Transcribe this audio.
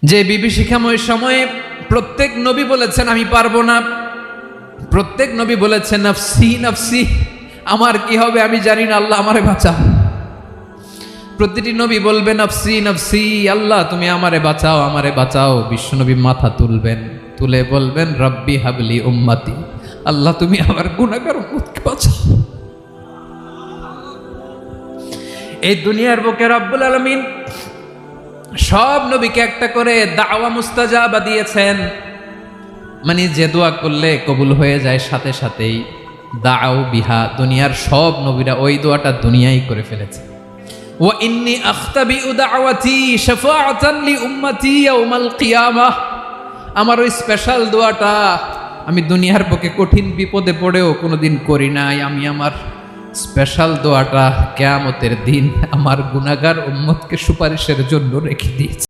যে বিভীষিকাময় সময়ে প্রত্যেক নবী বলেছেন আমি পারবো না, প্রত্যেক নবী বলেছেন নফসি নফসি, আমার কি হবে আমি জানি না, আল্লাহ আমারে বাঁচাও। প্রতিটি নবী বলবেন নফসি নফসি, আল্লাহ তুমি আমারে বাঁচাও আমারে বাঁচাও। বিশ্বনবী মাথা তুলবেন, তুলে বলবেন রব্বি হাবলি উম্মতি, আল্লাহ তুমি আমার গুনাহগার উম্মতকে বাঁচাও। এই দুনিয়ার বুকে রব্বুল আলামিন সব নবীকে একটা করে দাওয়া মুস্তাজাবা দিয়েছেন, মানে যে দোয়া করলে কবুল হয়ে যায় সাথে সাথেই। দাও বিহা, দুনিয়ার সব নবীরা ওই দোয়াটা দুনিয়ায় করে ফেলেছে। ওয়া ইন্নী আখতাবিউ দাওয়াতি শাফাআতান লি উম্মতি ইয়াউমাল কিয়ামাহ, আমার ওই স্পেশাল দোয়াটা আমি দুনিয়ার বুকে কঠিন বিপদে পড়েও কোনোদিন করি নাই। আমি আমার স্পেশাল দোয়াটা কিয়ামতের দিন আমার গুনাহগার উম্মতকে সুপারিশের জন্য রেখে দিয়েছি।